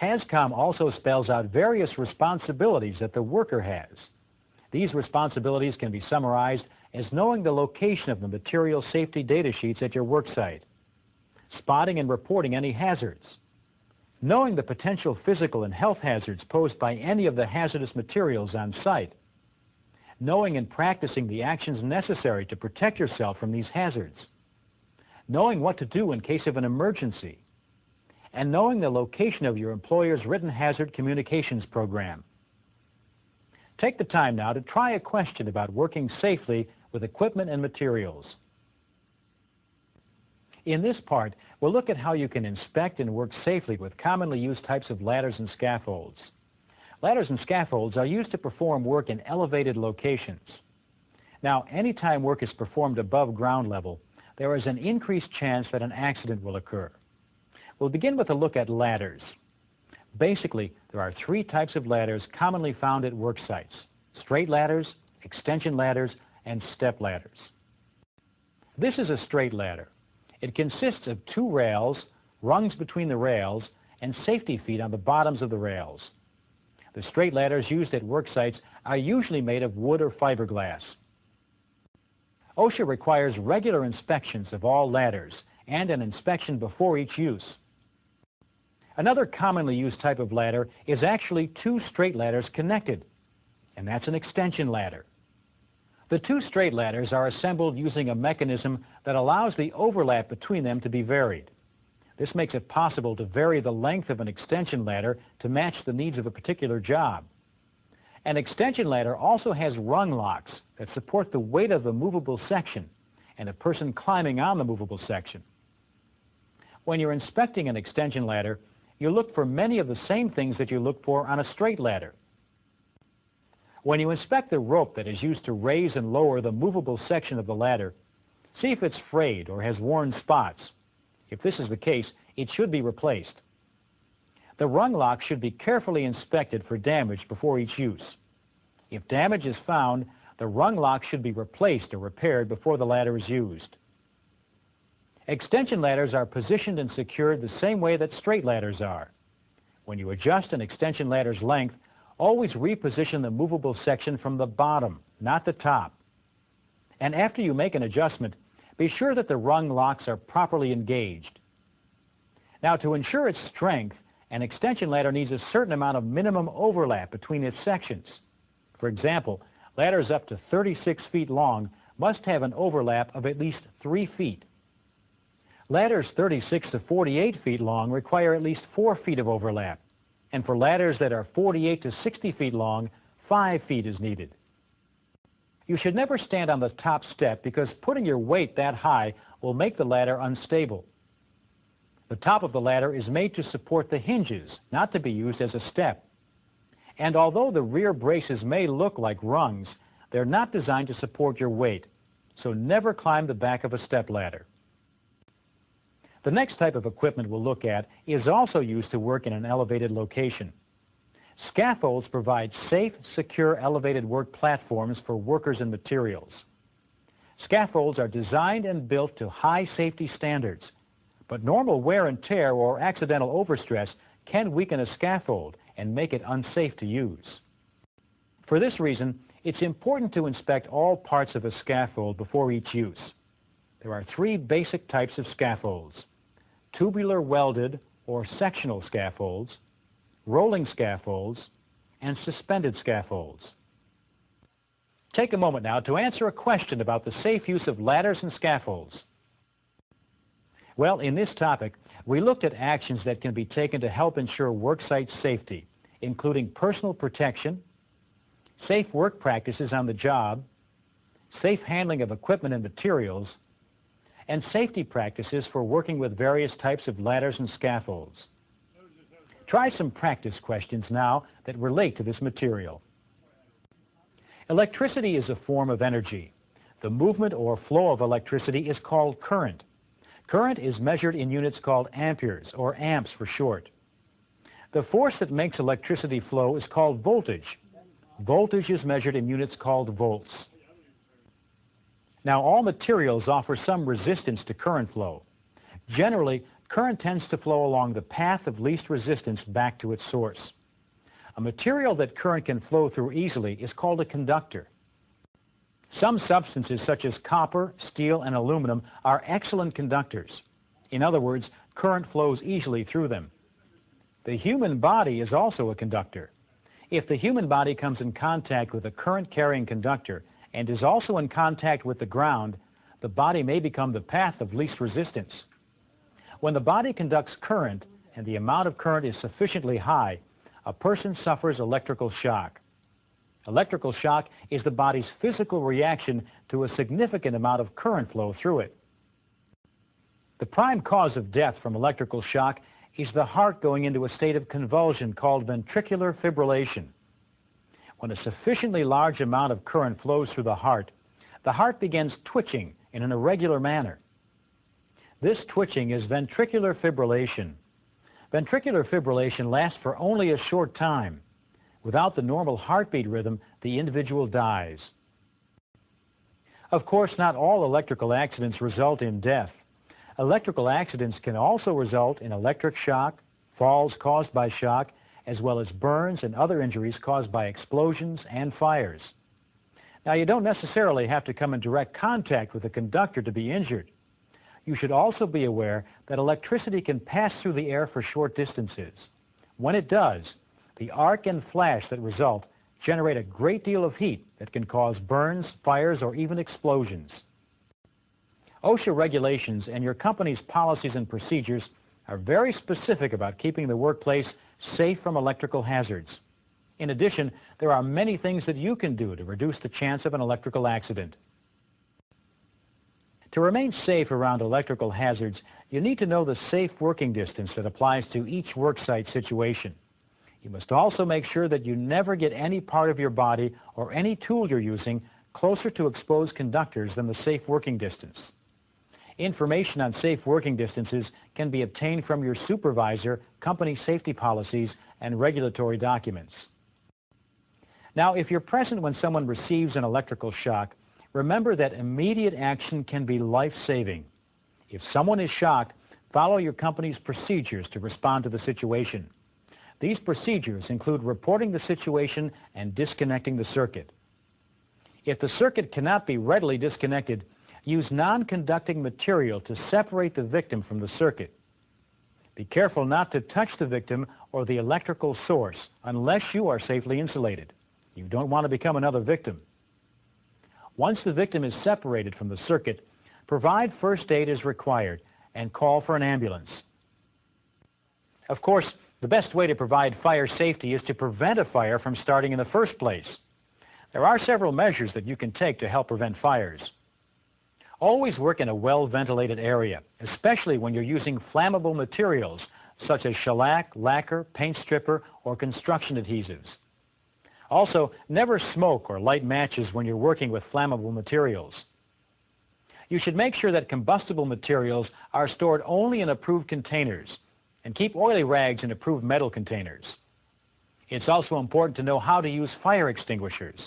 HAZCOM also spells out various responsibilities that the worker has. These responsibilities can be summarized as knowing the location of the material safety data sheets at your work site, spotting and reporting any hazards, knowing the potential physical and health hazards posed by any of the hazardous materials on site, knowing and practicing the actions necessary to protect yourself from these hazards, knowing what to do in case of an emergency, and knowing the location of your employer's written hazard communications program. Take the time now to try a question about working safely with equipment and materials. In this part, we'll look at how you can inspect and work safely with commonly used types of ladders and scaffolds. Ladders and scaffolds are used to perform work in elevated locations. Now, anytime work is performed above ground level, there is an increased chance that an accident will occur. We'll begin with a look at ladders. Basically, there are three types of ladders commonly found at work sites: straight ladders, extension ladders, and step ladders. This is a straight ladder. It consists of two rails, rungs between the rails, and safety feet on the bottoms of the rails. The straight ladders used at work sites are usually made of wood or fiberglass. OSHA requires regular inspections of all ladders and an inspection before each use. Another commonly used type of ladder is actually two straight ladders connected, and that's an extension ladder. The two straight ladders are assembled using a mechanism that allows the overlap between them to be varied. This makes it possible to vary the length of an extension ladder to match the needs of a particular job. An extension ladder also has rung locks that support the weight of the movable section and a person climbing on the movable section. When you're inspecting an extension ladder, you look for many of the same things that you look for on a straight ladder. When you inspect the rope that is used to raise and lower the movable section of the ladder, see if it's frayed or has worn spots. If this is the case, it should be replaced. The rung lock should be carefully inspected for damage before each use. If damage is found, the rung lock should be replaced or repaired before the ladder is used. Extension ladders are positioned and secured the same way that straight ladders are. When you adjust an extension ladder's length, always reposition the movable section from the bottom, not the top. And after you make an adjustment, be sure that the rung locks are properly engaged. Now, to ensure its strength, an extension ladder needs a certain amount of minimum overlap between its sections. For example, ladders up to 36 feet long must have an overlap of at least 3 feet. Ladders 36 to 48 feet long require at least 4 feet of overlap, and for ladders that are 48 to 60 feet long, 5 feet is needed. You should never stand on the top step because putting your weight that high will make the ladder unstable. The top of the ladder is made to support the hinges, not to be used as a step. And although the rear braces may look like rungs, they're not designed to support your weight, so never climb the back of a step ladder. The next type of equipment we'll look at is also used to work in an elevated location. Scaffolds provide safe, secure, elevated work platforms for workers and materials. Scaffolds are designed and built to high safety standards, but normal wear and tear or accidental overstress can weaken a scaffold and make it unsafe to use. For this reason, it's important to inspect all parts of a scaffold before each use. There are 3 basic types of scaffolds: tubular welded or sectional scaffolds, rolling scaffolds, and suspended scaffolds. Take a moment now to answer a question about the safe use of ladders and scaffolds. Well, in this topic, we looked at actions that can be taken to help ensure worksite safety, including personal protection, safe work practices on the job, safe handling of equipment and materials, and safety practices for working with various types of ladders and scaffolds. Try some practice questions now that relate to this material. Electricity is a form of energy. The movement or flow of electricity is called current. Current is measured in units called amperes, or amps for short. The force that makes electricity flow is called voltage. Voltage is measured in units called volts. Now, all materials offer some resistance to current flow. Generally, current tends to flow along the path of least resistance back to its source. A material that current can flow through easily is called a conductor. Some substances such as copper, steel, and aluminum are excellent conductors. In other words, current flows easily through them. The human body is also a conductor. If the human body comes in contact with a current-carrying conductor and is also in contact with the ground, the body may become the path of least resistance. When the body conducts current and the amount of current is sufficiently high, a person suffers electrical shock. Electrical shock is the body's physical reaction to a significant amount of current flow through it. The prime cause of death from electrical shock is the heart going into a state of convulsion called ventricular fibrillation. When a sufficiently large amount of current flows through the heart begins twitching in an irregular manner. This twitching is ventricular fibrillation. Ventricular fibrillation lasts for only a short time. Without the normal heartbeat rhythm, the individual dies. Of course, not all electrical accidents result in death. Electrical accidents can also result in electric shock, falls caused by shock, as well as burns and other injuries caused by explosions and fires. Now, you don't necessarily have to come in direct contact with a conductor to be injured. You should also be aware that electricity can pass through the air for short distances. When it does, the arc and flash that result generate a great deal of heat that can cause burns, fires, or even explosions. OSHA regulations and your company's policies and procedures are very specific about keeping the workplace safe from electrical hazards. In addition, there are many things that you can do to reduce the chance of an electrical accident. To remain safe around electrical hazards, you need to know the safe working distance that applies to each worksite situation. You must also make sure that you never get any part of your body or any tool you're using closer to exposed conductors than the safe working distance. Information on safe working distances can be obtained from your supervisor, company safety policies, and regulatory documents. Now, if you're present when someone receives an electrical shock, remember that immediate action can be life-saving. If someone is shocked, follow your company's procedures to respond to the situation. These procedures include reporting the situation and disconnecting the circuit. If the circuit cannot be readily disconnected, use non-conducting material to separate the victim from the circuit. Be careful not to touch the victim or the electrical source unless you are safely insulated. You don't want to become another victim. Once the victim is separated from the circuit, provide first aid as required and call for an ambulance. Of course, the best way to provide fire safety is to prevent a fire from starting in the first place. There are several measures that you can take to help prevent fires. Always work in a well-ventilated area, especially when you're using flammable materials such as shellac, lacquer, paint stripper, or construction adhesives. Also, never smoke or light matches when you're working with flammable materials. You should make sure that combustible materials are stored only in approved containers and keep oily rags in approved metal containers. It's also important to know how to use fire extinguishers.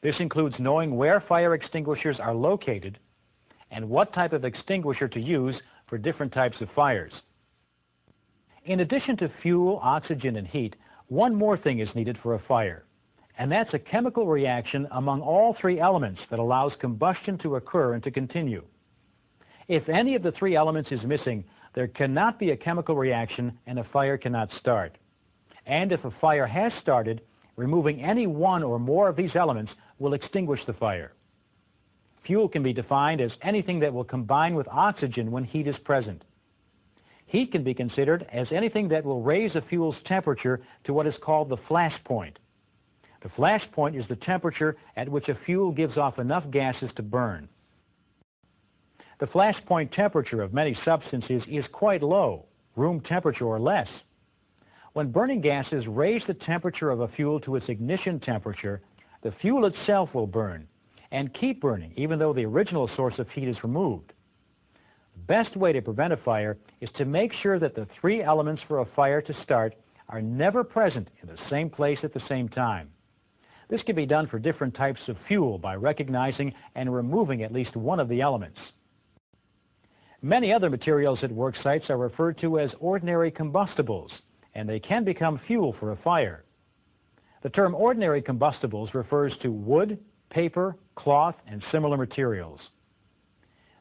This includes knowing where fire extinguishers are located and what type of extinguisher to use for different types of fires. In addition to fuel, oxygen, and heat, one more thing is needed for a fire, and that's a chemical reaction among all three elements that allows combustion to occur and to continue. If any of the three elements is missing, there cannot be a chemical reaction and a fire cannot start. And if a fire has started, removing any one or more of these elements will extinguish the fire. Fuel can be defined as anything that will combine with oxygen when heat is present. Heat can be considered as anything that will raise a fuel's temperature to what is called the flash point. The flash point is the temperature at which a fuel gives off enough gases to burn. The flash point temperature of many substances is quite low, room temperature or less. When burning gases raise the temperature of a fuel to its ignition temperature, the fuel itself will burn and keep burning even though the original source of heat is removed. The best way to prevent a fire is to make sure that the three elements for a fire to start are never present in the same place at the same time. This can be done for different types of fuel by recognizing and removing at least one of the elements. Many other materials at work sites are referred to as ordinary combustibles, and they can become fuel for a fire. The term ordinary combustibles refers to wood, paper, cloth, and similar materials.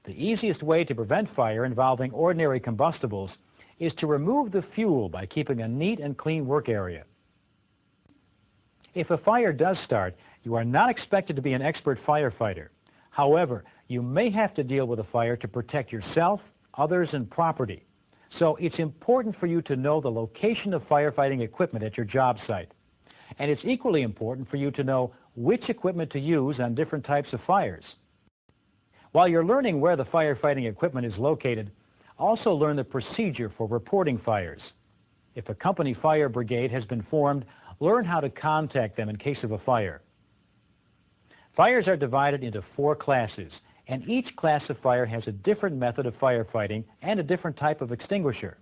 The easiest way to prevent fire involving ordinary combustibles is to remove the fuel by keeping a neat and clean work area. If a fire does start, you are not expected to be an expert firefighter. However, you may have to deal with a fire to protect yourself, others, and property. So it's important for you to know the location of firefighting equipment at your job site. And it's equally important for you to know which equipment to use on different types of fires. While you're learning where the firefighting equipment is located, also learn the procedure for reporting fires. If a company fire brigade has been formed, learn how to contact them in case of a fire. Fires are divided into 4 classes, and each class of fire has a different method of firefighting and a different type of extinguisher.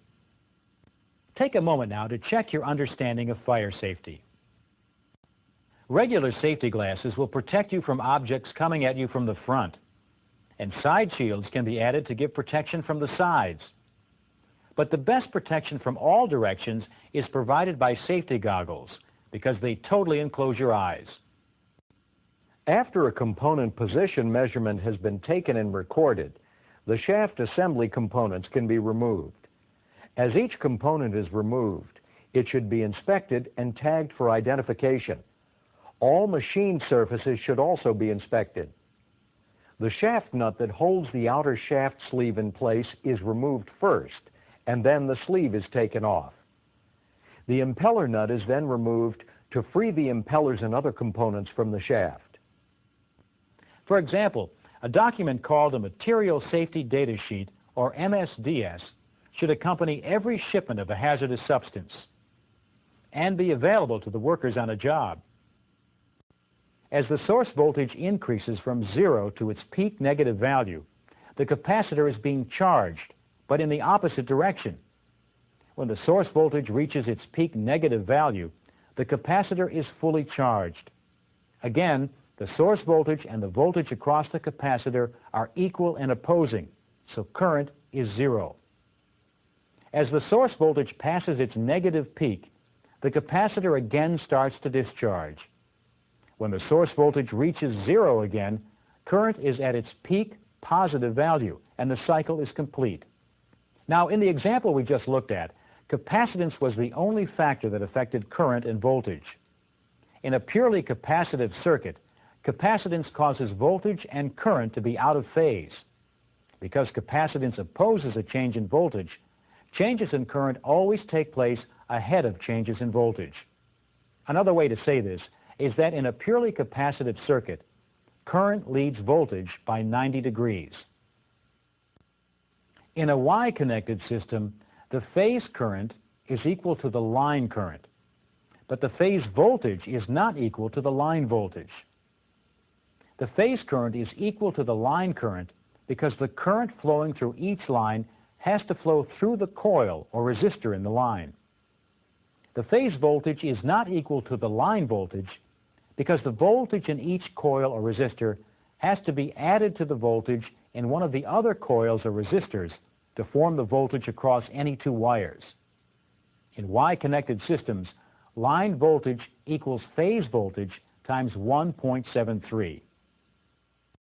Take a moment now to check your understanding of fire safety. Regular safety glasses will protect you from objects coming at you from the front, and side shields can be added to give protection from the sides. But the best protection from all directions is provided by safety goggles because they totally enclose your eyes. After a component position measurement has been taken and recorded, the shaft assembly components can be removed. As each component is removed, it should be inspected and tagged for identification. All machine surfaces should also be inspected. The shaft nut that holds the outer shaft sleeve in place is removed first, and then the sleeve is taken off. The impeller nut is then removed to free the impellers and other components from the shaft. For example, a document called a Material Safety Data Sheet, or MSDS, should accompany every shipment of a hazardous substance and be available to the workers on a job. As the source voltage increases from 0 to its peak negative value, the capacitor is being charged, but in the opposite direction. When the source voltage reaches its peak negative value, the capacitor is fully charged. Again, the source voltage and the voltage across the capacitor are equal and opposing, so current is 0. As the source voltage passes its negative peak, the capacitor again starts to discharge. When the source voltage reaches 0 again, current is at its peak positive value, and the cycle is complete. Now, in the example we just looked at, capacitance was the only factor that affected current and voltage. In a purely capacitive circuit, capacitance causes voltage and current to be out of phase. Because capacitance opposes a change in voltage, changes in current always take place ahead of changes in voltage. Another way to say this is that in a purely capacitive circuit, current leads voltage by 90 degrees. In a Y-connected system, the phase current is equal to the line current, but the phase voltage is not equal to the line voltage. The phase current is equal to the line current because the current flowing through each line has to flow through the coil or resistor in the line. The phase voltage is not equal to the line voltage because the voltage in each coil or resistor has to be added to the voltage in one of the other coils or resistors to form the voltage across any 2 wires. In Y-connected systems, line voltage equals phase voltage times 1.73.